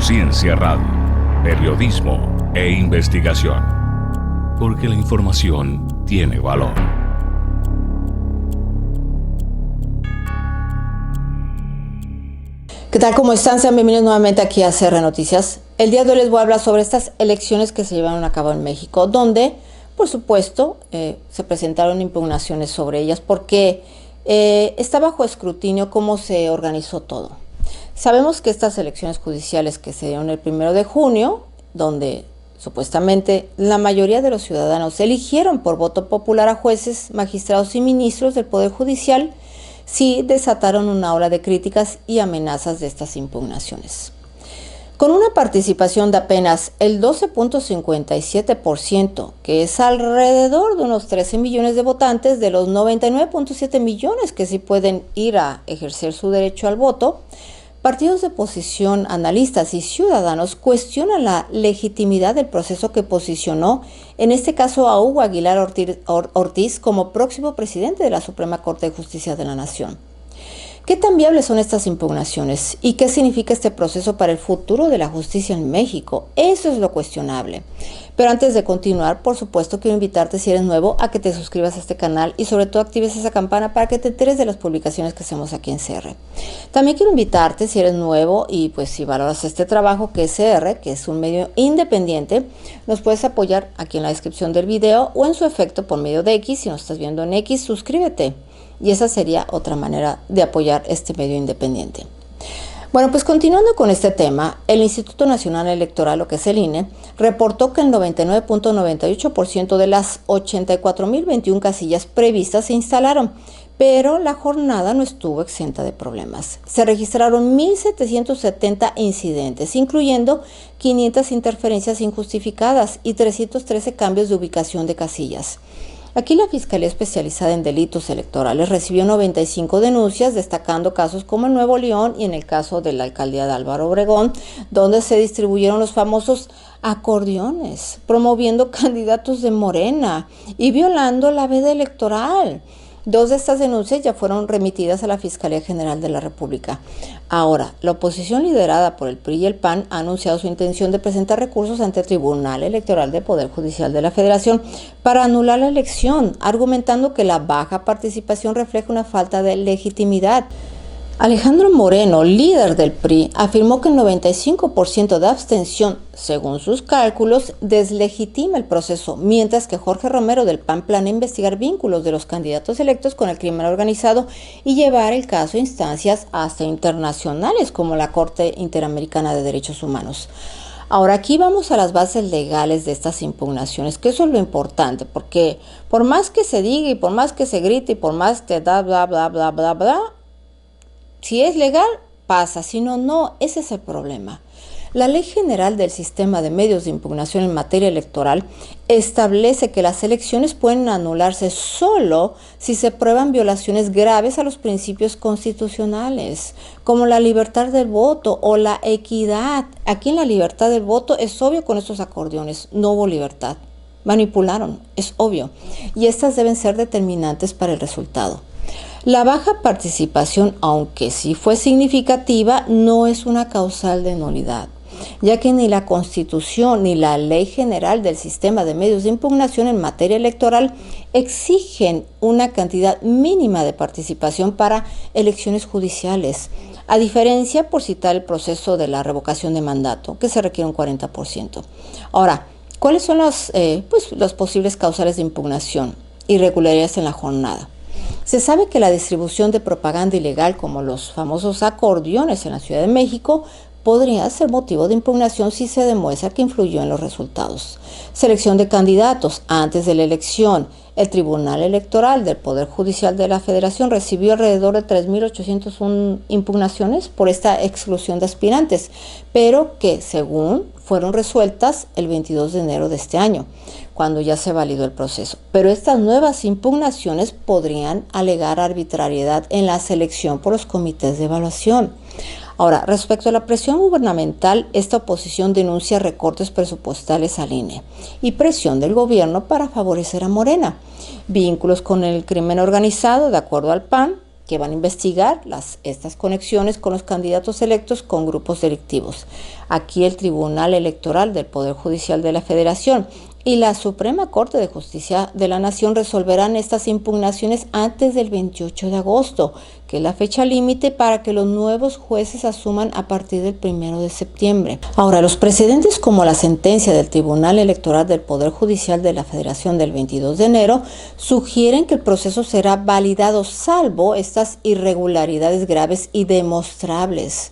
Conciencia Radio, periodismo e investigación. Porque la información tiene valor. ¿Qué tal? ¿Cómo están? Sean bienvenidos nuevamente aquí a CR Noticias. El día de hoy les voy a hablar sobre estas elecciones que se llevaron a cabo en México, donde, por supuesto, se presentaron impugnaciones sobre ellas porque está bajo escrutinio cómo se organizó todo. Sabemos que estas elecciones judiciales que se dieron el 1 de junio, donde supuestamente la mayoría de los ciudadanos eligieron por voto popular a jueces, magistrados y ministros del Poder Judicial, sí desataron una ola de críticas y amenazas de estas impugnaciones. Con una participación de apenas el 12.57%, que es alrededor de unos 13 millones de votantes de los 99.7 millones que sí pueden ir a ejercer su derecho al voto, partidos de oposición, analistas y ciudadanos cuestionan la legitimidad del proceso que posicionó, en este caso, a Hugo Aguilar Ortiz como próximo presidente de la Suprema Corte de Justicia de la Nación. ¿Qué tan viables son estas impugnaciones? ¿Y qué significa este proceso para el futuro de la justicia en México? Eso es lo cuestionable. Pero antes de continuar, por supuesto, quiero invitarte, si eres nuevo, a que te suscribas a este canal y sobre todo actives esa campana para que te enteres de las publicaciones que hacemos aquí en CR. También quiero invitarte, si eres nuevo y pues si valoras este trabajo que es CR, que es un medio independiente, nos puedes apoyar aquí en la descripción del video o en su efecto por medio de X. Si nos estás viendo en X, suscríbete. Y esa sería otra manera de apoyar este medio independiente. Bueno, pues continuando con este tema, el Instituto Nacional Electoral, lo que es el INE, reportó que el 99.98% de las 84.021 casillas previstas se instalaron, pero la jornada no estuvo exenta de problemas. Se registraron 1.770 incidentes, incluyendo 500 interferencias injustificadas y 313 cambios de ubicación de casillas. Aquí la Fiscalía Especializada en Delitos Electorales recibió 95 denuncias, destacando casos como en Nuevo León y en el caso de la alcaldía de Álvaro Obregón, donde se distribuyeron los famosos acordeones, promoviendo candidatos de Morena y violando la veda electoral. 2 de estas denuncias ya fueron remitidas a la Fiscalía General de la República. Ahora, la oposición liderada por el PRI y el PAN ha anunciado su intención de presentar recursos ante el Tribunal Electoral del Poder Judicial de la Federación para anular la elección, argumentando que la baja participación refleja una falta de legitimidad. Alejandro Moreno, líder del PRI, afirmó que el 95% de abstención, según sus cálculos, deslegitima el proceso, mientras que Jorge Romero del PAN planea investigar vínculos de los candidatos electos con el crimen organizado y llevar el caso a instancias hasta internacionales como la Corte Interamericana de Derechos Humanos. Ahora aquí vamos a las bases legales de estas impugnaciones, que eso es lo importante, porque por más que se diga y por más que se grite y por más que da bla bla bla bla bla, si es legal, pasa, si no, no. Ese es el problema. La Ley General del Sistema de Medios de Impugnación en materia electoral establece que las elecciones pueden anularse solo si se prueban violaciones graves a los principios constitucionales, como la libertad del voto o la equidad. Aquí en la libertad del voto es obvio con estos acordeones, no hubo libertad. Manipularon, es obvio. Y estas deben ser determinantes para el resultado. La baja participación, aunque sí fue significativa, no es una causal de nulidad, ya que ni la Constitución ni la Ley General del Sistema de Medios de Impugnación en materia electoral exigen una cantidad mínima de participación para elecciones judiciales, a diferencia, por citar, el proceso de la revocación de mandato, que se requiere un 40%. Ahora, ¿cuáles son los posibles causales de impugnación? Irregularidades en la jornada. Se sabe que la distribución de propaganda ilegal, como los famosos acordeones en la Ciudad de México, podría ser motivo de impugnación si se demuestra que influyó en los resultados. Selección de candidatos antes de la elección. El Tribunal Electoral del Poder Judicial de la Federación recibió alrededor de 3.801 impugnaciones por esta exclusión de aspirantes, pero que, según fueron resueltas el 22 de enero de este año, cuando ya se validó el proceso. Pero estas nuevas impugnaciones podrían alegar arbitrariedad en la selección por los comités de evaluación. Ahora, respecto a la presión gubernamental, esta oposición denuncia recortes presupuestales al INE y presión del gobierno para favorecer a Morena. Vínculos con el crimen organizado, de acuerdo al PAN, que van a investigar estas conexiones con los candidatos electos con grupos delictivos. Aquí el Tribunal Electoral del Poder Judicial de la Federación y la Suprema Corte de Justicia de la Nación resolverán estas impugnaciones antes del 28 de agosto, que es la fecha límite para que los nuevos jueces asuman a partir del 1 de septiembre. Ahora, los precedentes como la sentencia del Tribunal Electoral del Poder Judicial de la Federación del 22 de enero sugieren que el proceso será validado salvo estas irregularidades graves y demostrables.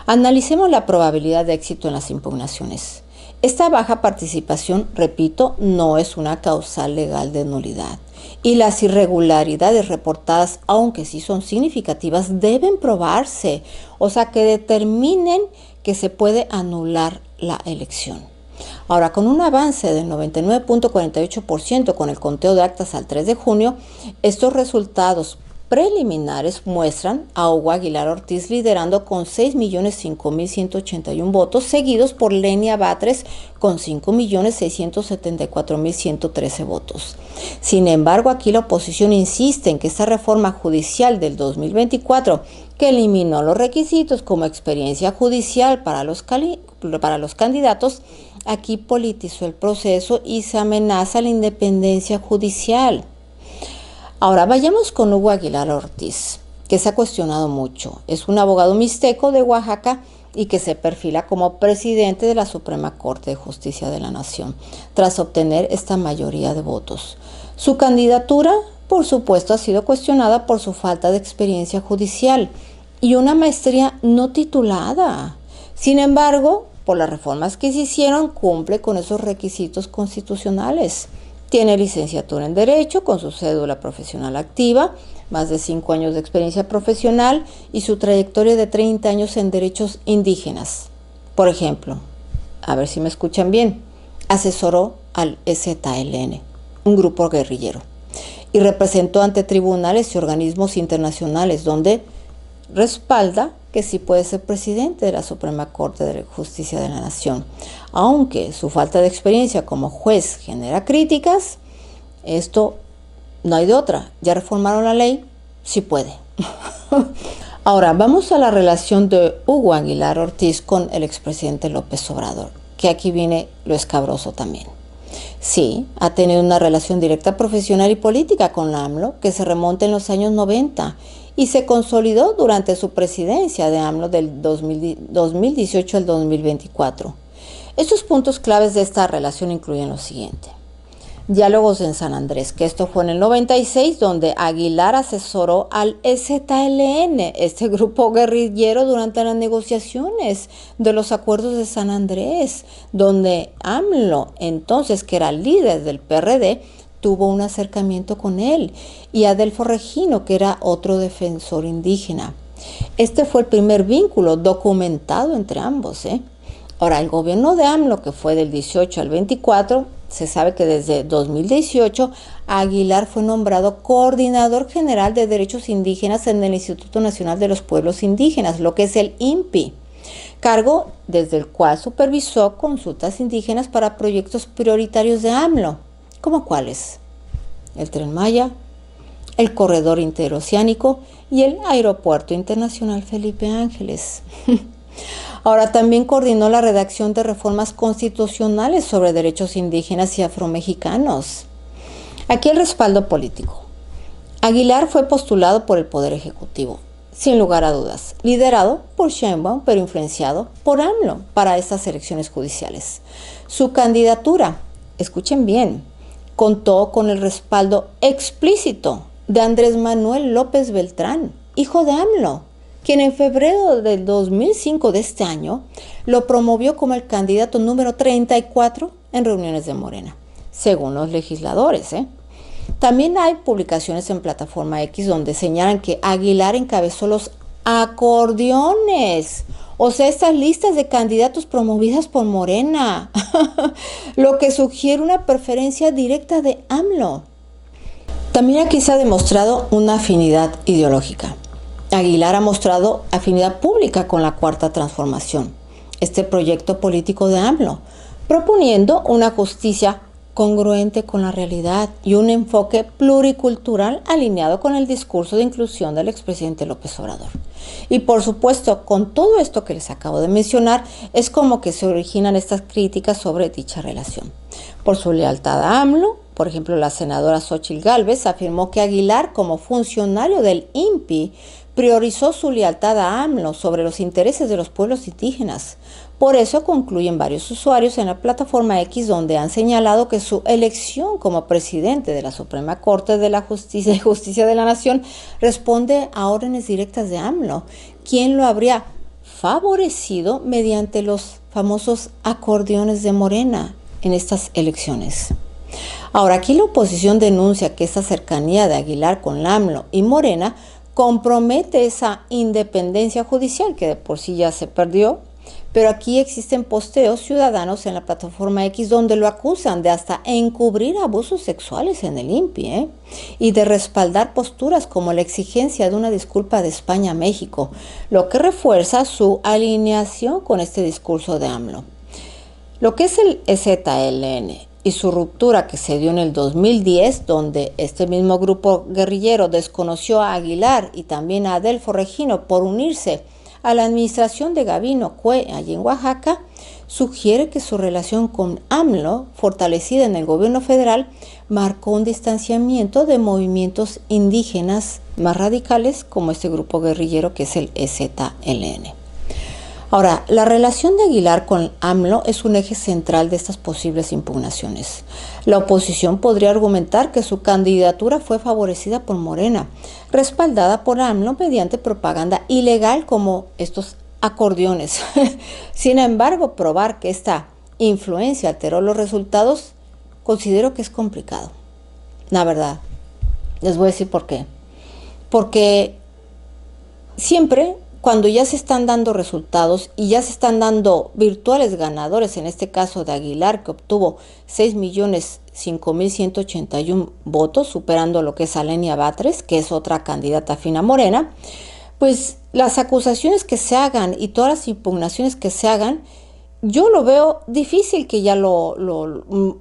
Analicemos la probabilidad de éxito en las impugnaciones. Esta baja participación, repito, no es una causal legal de nulidad. Y las irregularidades reportadas, aunque sí son significativas, deben probarse, o sea, que determinen que se puede anular la elección. Ahora, con un avance del 99.48% con el conteo de actas al 3 de junio, estos resultados preliminares muestran a Hugo Aguilar Ortiz liderando con 6.005.181 votos, seguidos por Lenia Batres con 5.674.113 votos. Sin embargo, aquí la oposición insiste en que esta reforma judicial del 2024, que eliminó los requisitos como experiencia judicial para los candidatos, aquí politizó el proceso y se amenaza la independencia judicial. Ahora vayamos con Hugo Aguilar Ortiz, que se ha cuestionado mucho. Es un abogado mixteco de Oaxaca y que se perfila como presidente de la Suprema Corte de Justicia de la Nación, tras obtener esta mayoría de votos. Su candidatura, por supuesto, ha sido cuestionada por su falta de experiencia judicial y una maestría no titulada. Sin embargo, por las reformas que se hicieron, cumple con esos requisitos constitucionales. Tiene licenciatura en Derecho con su cédula profesional activa, más de 5 años de experiencia profesional y su trayectoria de 30 años en derechos indígenas. Por ejemplo, a ver si me escuchan bien, asesoró al EZLN, un grupo guerrillero, y representó ante tribunales y organismos internacionales donde respalda que sí puede ser presidente de la Suprema Corte de Justicia de la Nación. Aunque su falta de experiencia como juez genera críticas, esto no hay de otra. Ya reformaron la ley, sí puede. Ahora, vamos a la relación de Hugo Aguilar Ortiz con el expresidente López Obrador, que aquí viene lo escabroso también. Sí, ha tenido una relación directa profesional y política con la AMLO que se remonta en los años 90 y se consolidó durante su presidencia de AMLO del 2018 al 2024. Estos puntos claves de esta relación incluyen lo siguiente. Diálogos en San Andrés, que esto fue en el 96, donde Aguilar asesoró al EZLN, este grupo guerrillero, durante las negociaciones de los acuerdos de San Andrés, donde AMLO, entonces que era líder del PRD, tuvo un acercamiento con él, y Adelfo Regino, que era otro defensor indígena. Este fue el primer vínculo documentado entre ambos. Ahora, el gobierno de AMLO, que fue del 18 al 24, se sabe que desde 2018 Aguilar fue nombrado Coordinador General de Derechos Indígenas en el Instituto Nacional de los Pueblos Indígenas, lo que es el INPI, cargo desde el cual supervisó consultas indígenas para proyectos prioritarios de AMLO. ¿Cómo cuáles? El Tren Maya, el Corredor Interoceánico y el Aeropuerto Internacional Felipe Ángeles. Ahora, también coordinó la redacción de reformas constitucionales sobre derechos indígenas y afromexicanos. Aquí el respaldo político. Aguilar fue postulado por el Poder Ejecutivo, sin lugar a dudas, liderado por Sheinbaum, pero influenciado por AMLO para estas elecciones judiciales. Su candidatura, escuchen bien, contó con el respaldo explícito de Andrés Manuel López Beltrán, hijo de AMLO, quien en febrero del 2005 de este año lo promovió como el candidato número 34 en reuniones de Morena, según los legisladores. También hay publicaciones en Plataforma X donde señalan que Aguilar encabezó los acordeones, o sea, estas listas de candidatos promovidas por Morena, lo que sugiere una preferencia directa de AMLO. También aquí se ha demostrado una afinidad ideológica. Aguilar ha mostrado afinidad pública con la Cuarta Transformación, este proyecto político de AMLO, proponiendo una justicia congruente con la realidad y un enfoque pluricultural alineado con el discurso de inclusión del expresidente López Obrador. Y por supuesto, con todo esto que les acabo de mencionar, es como que se originan estas críticas sobre dicha relación. Por su lealtad a AMLO, por ejemplo, la senadora Xóchitl Gálvez afirmó que Aguilar, como funcionario del INPI, priorizó su lealtad a AMLO sobre los intereses de los pueblos indígenas. Por eso concluyen varios usuarios en la plataforma X, donde han señalado que su elección como presidente de la Suprema Corte de Justicia de la Nación responde a órdenes directas de AMLO, quien lo habría favorecido mediante los famosos acordeones de Morena en estas elecciones. Ahora, aquí la oposición denuncia que esta cercanía de Aguilar con AMLO y Morena compromete esa independencia judicial que de por sí ya se perdió, pero aquí existen posteos ciudadanos en la plataforma X donde lo acusan de hasta encubrir abusos sexuales en el INPI, y de respaldar posturas como la exigencia de una disculpa de España a México, lo que refuerza su alineación con este discurso de AMLO. Lo que es el EZLN y su ruptura que se dio en el 2010, donde este mismo grupo guerrillero desconoció a Aguilar y también a Adelfo Regino por unirse a la administración de Gabino Cue allí en Oaxaca, sugiere que su relación con AMLO, fortalecida en el gobierno federal, marcó un distanciamiento de movimientos indígenas más radicales como este grupo guerrillero que es el EZLN. Ahora, la relación de Aguilar con AMLO es un eje central de estas posibles impugnaciones. La oposición podría argumentar que su candidatura fue favorecida por Morena, respaldada por AMLO mediante propaganda ilegal como estos acordeones. Sin embargo, probar que esta influencia alteró los resultados, considero que es complicado. La verdad, les voy a decir por qué. Porque siempre, cuando ya se están dando resultados y ya se están dando virtuales ganadores, en este caso de Aguilar, que obtuvo 6.005.181 votos, superando lo que es Alenia Batres, que es otra candidata afín a Morena, pues las acusaciones que se hagan y todas las impugnaciones que se hagan, yo lo veo difícil que ya lo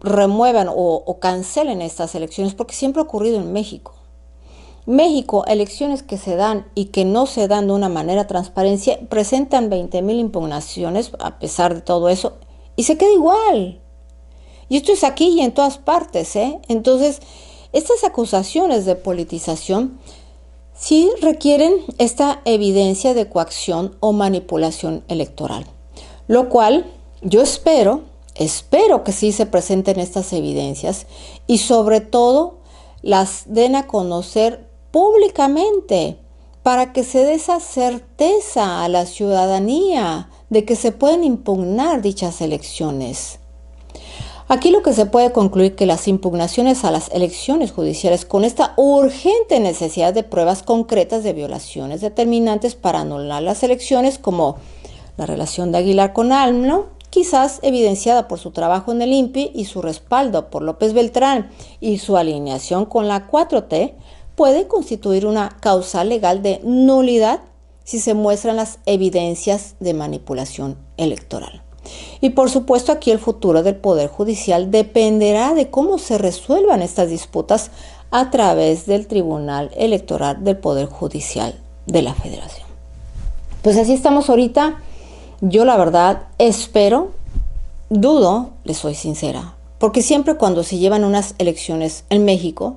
remuevan o cancelen estas elecciones, porque siempre ha ocurrido en México. México, elecciones que se dan y que no se dan de una manera transparencia, presentan 20,000 impugnaciones a pesar de todo eso y se queda igual. Y esto es aquí y en todas partes, Entonces, estas acusaciones de politización sí requieren esta evidencia de coacción o manipulación electoral, lo cual yo espero que sí se presenten estas evidencias y sobre todo las den a conocer públicamente para que se dé esa certeza a la ciudadanía de que se pueden impugnar dichas elecciones. Aquí lo que se puede concluir que las impugnaciones a las elecciones judiciales con esta urgente necesidad de pruebas concretas de violaciones determinantes para anular las elecciones, como la relación de Aguilar con AMLO, quizás evidenciada por su trabajo en el INPI y su respaldo por López Beltrán y su alineación con la 4T, puede constituir una causa legal de nulidad si se muestran las evidencias de manipulación electoral. Y por supuesto aquí el futuro del Poder Judicial dependerá de cómo se resuelvan estas disputas a través del Tribunal Electoral del Poder Judicial de la Federación. Pues así estamos ahorita. Yo la verdad dudo, les soy sincera, porque siempre cuando se llevan unas elecciones en México,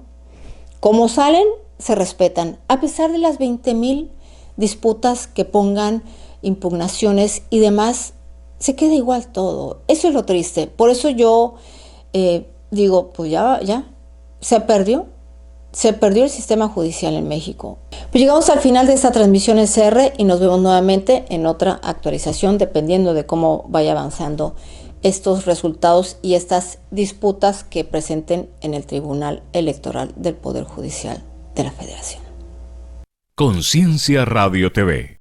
como salen, se respetan, a pesar de las 20,000 disputas que pongan, impugnaciones y demás, se queda igual todo. Eso es lo triste. Por eso yo digo, pues ya, se perdió el sistema judicial en México. Pues llegamos al final de esta transmisión SR y nos vemos nuevamente en otra actualización, dependiendo de cómo vaya avanzando estos resultados y estas disputas que presenten en el Tribunal Electoral del Poder Judicial de la Federación. Conciencia Radio TV.